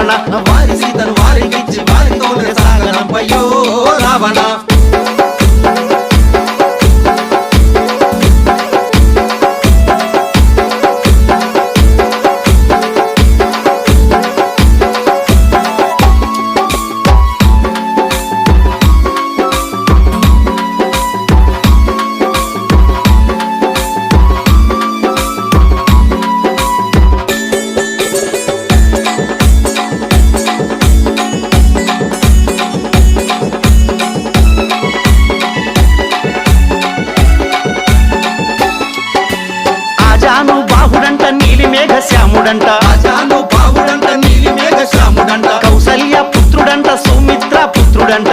రావణ వారి సీతను వారికిచ్చి వారితోనే సాగనంపయ్యో రావణ బాహుడంట నీలి మేఘ శ్యాముడంట రాజాను బావుడంట నీలి మేఘ శ్యాముడంట కౌసల్య పుత్రుడంట సౌమిత్ర పుత్రుడంట